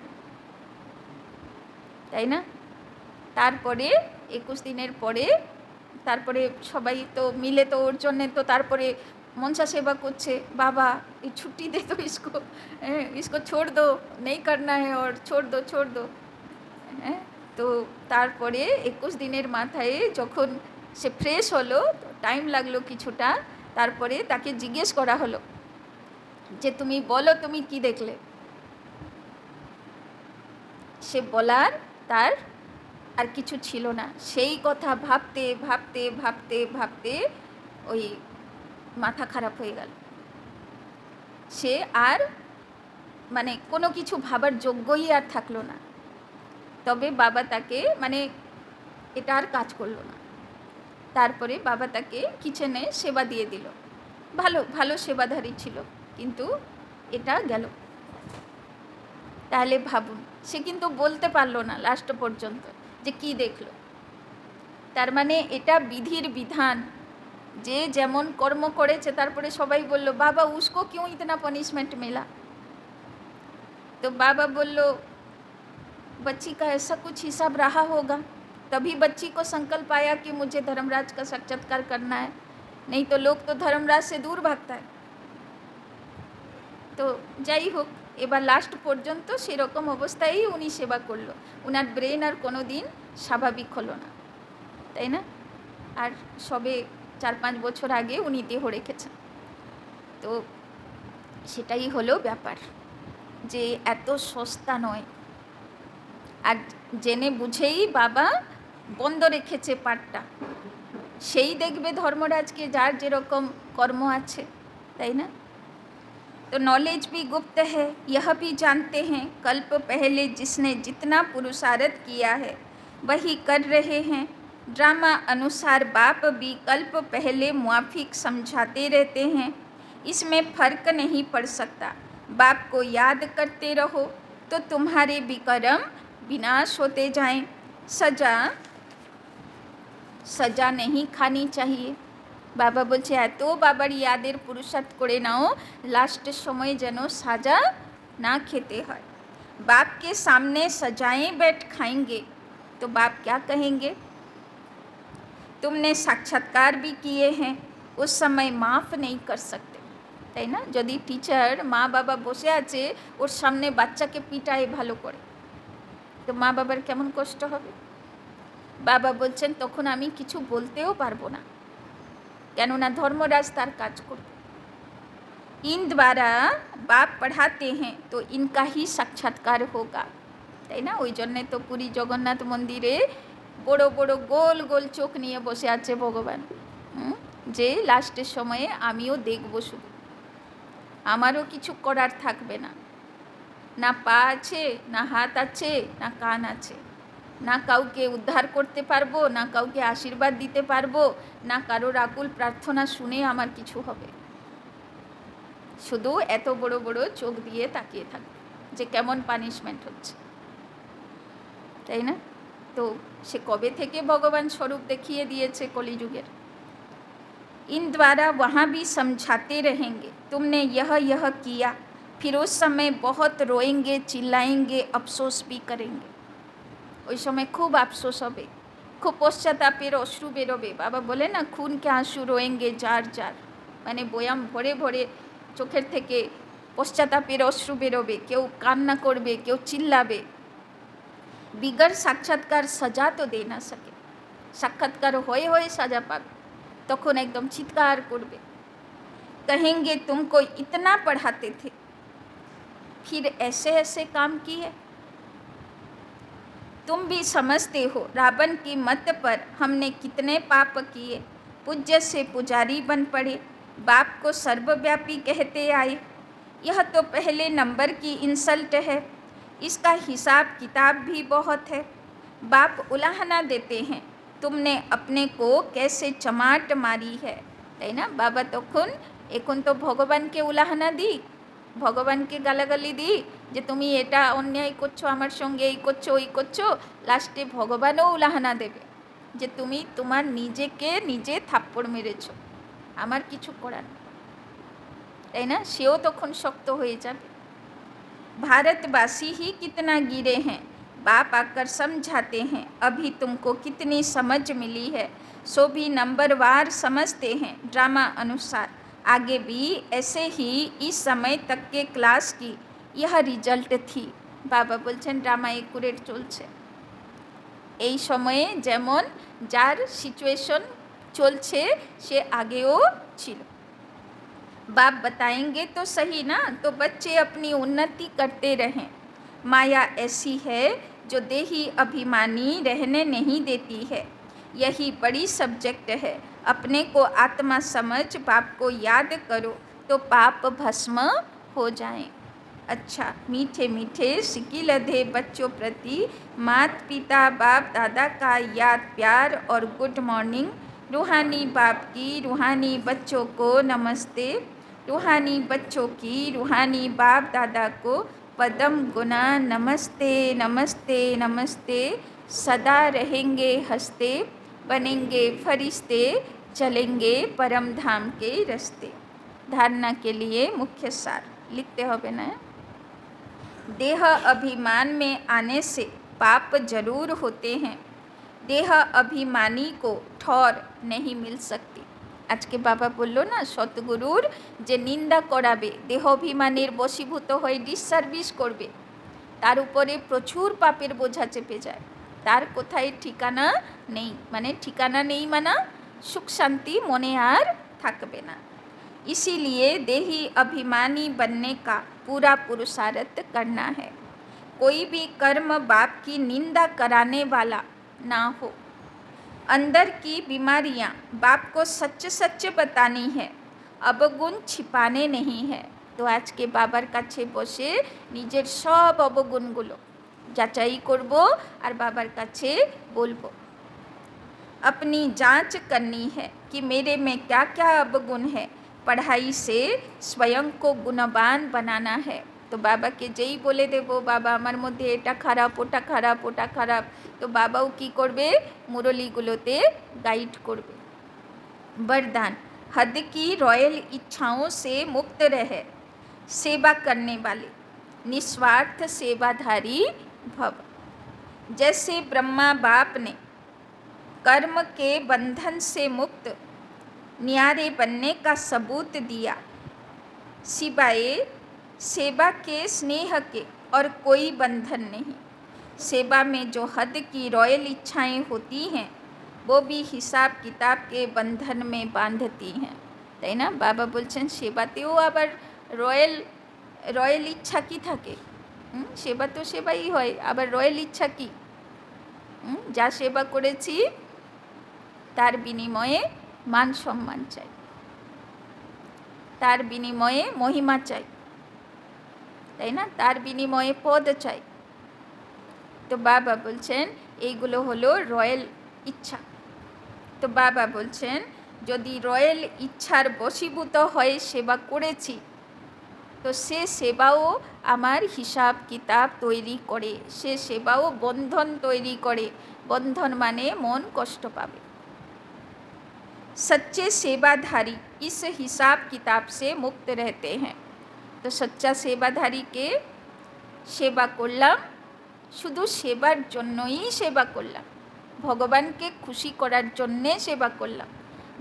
তাই না? তারপরে 21 দিনের পরে তারপরে সবাই তো মিলে তো ওর জন্যে তো তারপরে मनसा सेवा করছে, বাবা এই ছুটি দে তো इसको छोड़ दो, नहीं करना है और छोड़ दो। হ্যাঁ, তো তারপরে 21 দিনের মাথায় যখন সে ফ্রেশ হলো, টাইম লাগলো কিছুটা, তারপরে তাকে জিজ্ঞেস করা হলো যে তুমি বলো তুমি কি দেখলে। সে বলার তার আর কিছু ছিল না। সেই কথা ভাবতে ভাবতে ভাবতে ভাবতে ওই মাথা খারাপ হয়ে গেল। সে আর মানে কোনো কিছু ভাবার যোগ্যই আর থাকলো না। তবে বাবা তাকে মানে এটা আর কাজ করলো না। তারপরে বাবা তাকে কিচেনে সেবা দিয়ে দিল। ভালো ভালো সেবাধারী ছিল, কিন্তু এটা গেল। তাহলে ভাবুন, সে কিন্তু বলতে পারলো না লাস্ট পর্যন্ত যে কি দেখলো। তার মানে এটা বিধির বিধান, যে যেমন কর্ম করেছে তারপরে সবাই বলল বাবা উসকো क्यों इतना पनिशमेंट मिला। तो बाबा बोलो बच्ची का ऐसा कुछ हिसाब रहा होगा, तभी बच्ची को संकल्प आया कि मुझे धर्मराज का साक्षात्कार करना है, नहीं तो लोग तो धर्मराज से दूर भागता है। তো যাই হোক, এবার লাস্ট পর্যন্ত সেরকম অবস্থায় উনি সেবা করলো। ওনার ব্রেন আর কোনো দিন স্বাভাবিক হলো না, তাই না? আর সবে 4-5 বছর আগে উনি দেহ রেখেছেন। তো সেটাই হলো ব্যাপার, যে এত সস্তা নয়। আর জেনে বুঝেই বাবা বন্ধ রেখেছে পাঠটা। সেই দেখবে ধর্মরাজকে যার যেরকম কর্ম আছে, তাই না? तो नॉलेज भी गुप्त है, यह भी जानते हैं कल्प पहले जिसने जितना पुरुषार्थ किया है वही कर रहे हैं। ड्रामा अनुसार बाप भी कल्प पहले मुआफिक समझाते रहते हैं, इसमें फ़र्क नहीं पड़ सकता। बाप को याद करते रहो तो तुम्हारे भी कर्म विनाश होते जाएं। सजा नहीं खानी चाहिए। বাবা বলছে এত বাবার ইয়াদের পুরুষার্থ করে নাও, লাস্টের সময় যেন সাজা না খেতে হয়। बाप के सामने सजाएं बैठ खाएंगे तो बाप क्या कहेंगे, तुमने साक्षात्कार भी किए हैं, उस समय माफ़ नहीं कर सकते। তাই না? যদি টিচার মা বাবা বসে আছে ওর সামনে বাচ্চাকে পিটায় ভালো করে, তো মা বাবার কেমন কষ্ট হবে। বাবা বলছেন তখন আমি কিছু বলতেও পারবো না, কেননা ধর্মরাজ তার কাজ করবে। इन द्वारा बाप पढ़ाते हैं तो इनका ही साक्षात्कार होगा, তাই না? ওই জন্যে তো পুরী জগন্নাথ মন্দিরে বড় বড় গোল গোল চোখ নিয়ে বসে আছে ভগবান, যে লাস্টের সময়ে আমিও দেখব, শুধু আমারও কিছু করার থাকবে না। না পা আছে, না হাত আছে, না কান আছে, না কাউকে উদ্ধার করতে পারবো, না কাউকে আশীর্বাদ দিতে পারবো, না কারোর আকুল প্রার্থনা শুনে আমার কিছু হবে। শুধু এত বড় বড় চোখ দিয়ে তাকিয়ে থাকবে যে কেমন পানিশমেন্ট হচ্ছে, তাই না? তো সে কবে থেকে ভগবান স্বরূপ দেখিয়ে দিয়েছে কলিযুগের। इन द्वारा वहाँ भी समझाते रहेंगे तुमने यह किया, फिर उस समय बहुत रोएंगे, चिल्लाएंगे, अफसोस भी करेंगे। ওই সময় খুব আফসোস হবে, খুব পশ্চাতাপের অশ্রু বেরোবে। বাবা বলে না খুন কে আঁসু রোয়েঙ্গে যার যার, মানে বয়াম ভরে ভরে চোখের থেকে পশ্চাতাপের অশ্রু বেরোবে, কেউ কান্না করবে, কেউ চিল্লাবে। बिगर साक्षात्कार सजा तो दे ना सके, साक्षात्कार হয়ে হয়ে সাজা পাবে, তখন একদম চিৎকার করবে। कहेंगे तुमको इतना पढ़ाते थे, फिर ऐसे ऐसे काम किए। तुम भी समझते हो रावण की मत पर हमने कितने पाप किए, पूज्य से पुजारी बन पड़े, बाप को सर्वव्यापी कहते आए। यह तो पहले नंबर की इंसल्ट है, इसका हिसाब किताब भी बहुत है। बाप उलाहना देते हैं तुमने अपने को कैसे चमाट मारी है, তাই না? বাবা তখন এখন তো ভগবানকে উলাহানা দিই, ভগবানকে গালাগালি দিই যে তুমি এটা অন্যায় করছো আমার সঙ্গে, এই করছো ওই করছো। লাস্টে ভগবানও উলাহানা দেবে যে তুমি তোমার নিজেকে নিজে থাপ্পড় মেরেছো, আমার কিছু করার, তাই না? সেও তখন শক্ত হয়ে যাবে। भारतवासी ही कितना गिरे हैं, बाप आकर समझाते हैं अभी तुमको कितनी समझ मिली है, सो भी नंबरवार समझते हैं ड्रामा अनुसार। आगे भी ऐसे ही इस समय तक के क्लास की यह रिजल्ट थी। बाबा बोलছেন ড্রামা একুরেট চলছে, এই সময়ে যেমন যার সিচুয়েশন চলছে সে আগেও ছিল। बाप बताएंगे तो सही ना, तो बच्चे अपनी उन्नति करते रहें। माया ऐसी है जो देही अभिमानी रहने नहीं देती है। यही बड़ी सब्जेक्ट है। अपने को आत्मा समझ बाप को याद करो तो पाप भस्म हो जाएं। अच्छा, मीठे मीठे सिकी लधे बच्चों प्रति माता पिता बाप दादा का याद प्यार और गुड मॉर्निंग। रूहानी बाप की रूहानी बच्चों को नमस्ते। रूहानी बच्चों की रूहानी बाप दादा को पदम गुना नमस्ते नमस्ते नमस्ते। सदा रहेंगे हंसते, बनेंगे फरिश्ते, चलेंगे परम धाम के रास्ते। धारणा के लिए मुख्य सार लिखते हो ना। देह अभिमान में आने से पाप जरूर होते हैं। देह अभिमानी को ठौर नहीं मिल सकती। आज के बाबा बोलो ना, सतगुरुर जे निंदा कराबे, देहाभिमानेर बशीभूत हये डिससार्विस करबे, तार उपरे प्रचुर पापेर बोझा चेपे जाए। तार कोथाय ठिकाना नेই, माने ठिकाना नेই माना सुख शांति मने आर थाकबे ना। इसीलिए देही अभिमानी बनने का पूरा पुरुषार्थ करना है। कोई भी कर्म बाप की निंदा कराने वाला ना हो। अंदर की बीमारियां बाप को सच सच बतानी है, अवगुण छिपाने नहीं है। तो आज के बाबार काछे बसे निजेर सब अवगुणगुलो যাচাই করব আর बाबार काछे बोलबो। अपनी जांच करनी है कि मेरे में क्या क्या अवगुण है। पढ़ाई से स्वयं को गुणवान बनाना है। तो बाबा के जेई बोले देबो बाबा आमार मध्य एटा खाराप ओटा खाराप ओटा खाराप, तो बाबाओ की करबे मुरलीगुलोते गाइड करबे। वरदान, हद की रॉयल इच्छाओं से मुक्त रहे, सेवा करने वाले, निस्वार्थ सेवाधारी भव। जैसे ब्रह्मा बाप ने कर्म के बंधन से मुक्त न्यारे बनने का सबूत दिया, सिवाय सेवा के स्नेह के और कोई बंधन नहीं। सेवा में जो हद की रॉयल इच्छाएं होती हैं वो भी हिसाब किताब के बंधन में बांधती हैं। তাই না? বাবা বলছেন সেবাতেও আবার রয়্যাল রয়্যাল ইচ্ছা কি থাকে? সেবা তো সেবাই হয়, আবার রয়্যাল ইচ্ছা কি? যা সেবা করেছি তার বিনিময়ে মান সম্মান চাই, তার বিনিময়ে মহিমা চাই, তাই না? তার বিনিময়ে পদ চাই। তো বাবা বলছেন এইগুলো হলো রয়্যাল ইচ্ছা। তো বাবা বলছেন যদি রয়্যাল ইচ্ছার বশীভূত হয়ে সেবা করেছি তো সে সেবাও আমার হিসাব কিতাব তৈরি করে, সে সেবাও বন্ধন তৈরি করে। বন্ধন মানে মন কষ্ট পাবে। सच्चे सेवाधारी इस हिसाब किताब से मुक्त रहते हैं। तो सच्चा सेवाधारी के सेवा করলাম, শুধু সেবার জন্যই সেবা করলাম, ভগবানকে খুশি করার জন্যে সেবা করলাম,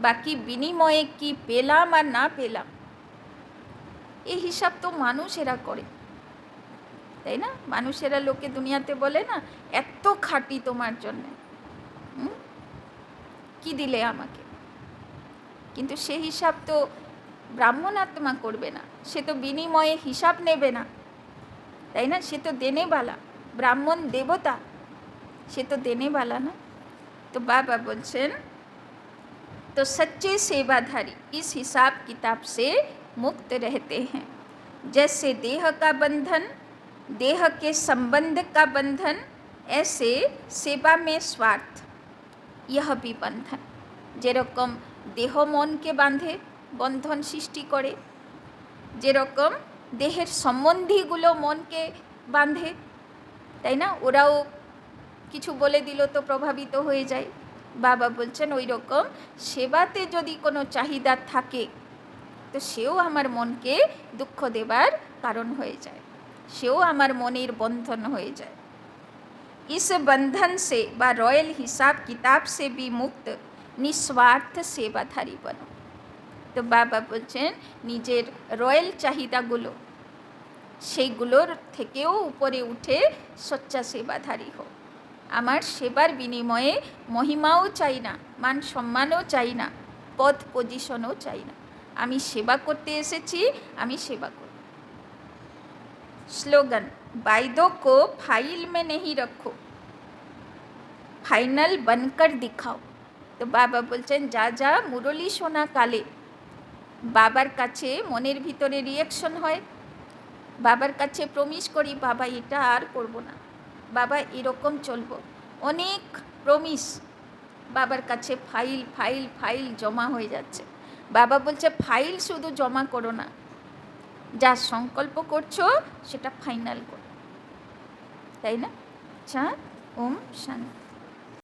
বাকি বিনিময়ে কি পেলাম আর না পেলাম এই হিসাব তো মানুষেরা করে, তাই না? মানুষেরা লোকে দুনিয়াতে বলে না এত খাটি তোমার জন্যে, কি দিলে আমাকে, কিন্তু সে হিসাব তো ব্রাহ্মণ আত্মা করবে না, সে তো বিনিময়ে হিসাব নেবে না, তাই না? সে তো দেনেওয়ালা, ব্রাহ্মণ দেবতা, সে তো দেনেওয়ালা না। তো বাবা বলছেন तो सच्चे सेवाधारी इस हिसाब किताब से मुक्त रहते हैं। जैसे देह का बंधन, देह के संबंध का बंधन, ऐसे सेवा में स्वार्थ यह भी बंधन। যেরকম দেহ মনকে বাঁধে, বন্ধন সৃষ্টি করে, যেরকম দেহের সম্বন্ধীগুলো মনকে বাঁধে, তাই না? ওরাও কিছু বলে দিল তো প্রভাবিত হয়ে যায়। বাবা বলছেন ওই রকম সেবাতে যদি কোনো চাহিদা থাকে তো সেও আমার মনকে দুঃখ দেবার কারণ হয়ে যায়, সেও আমার মনের বন্ধন হয়ে যায়। इस बंधन से व रॉयल हिसाब किताब से भी मुक्त निस्वार्थ सेवाधारी बनो। তো বাবা বলছেন নিজের রয়্যাল চাহিদাগুলো সেইগুলোর থেকেও উপরে উঠে সচ্চা সেবাধারী হোক। আমার সেবার বিনিময়ে মহিমাও চাই না, মান সম্মানও চাই না, পদ পজিশনও চাই না। আমি সেবা করতে এসেছি, আমি সেবা করব। স্লোগান, वायदों को फाइल में नहीं रखो, ফাইনাল बनकर दिखाओ। তো বাবা বলছেন যা যা মুরলী শোনা কালে বাবার কাছে মনের ভিতরে রিয়াকশন হয়, বাবার কাছে প্রমিস করি বাবা এটা আর করব না, বাবা এরকম চলবো, অনেক প্রমিস বাবার কাছে ফাইল ফাইল ফাইল জমা হয়ে যাচ্ছে। বাবা বলছে ফাইল শুধু জমা করো না, যা সংকল্প করছো সেটা ফাইনাল করো, তাই না? আচ্ছা, ওম শান্তি।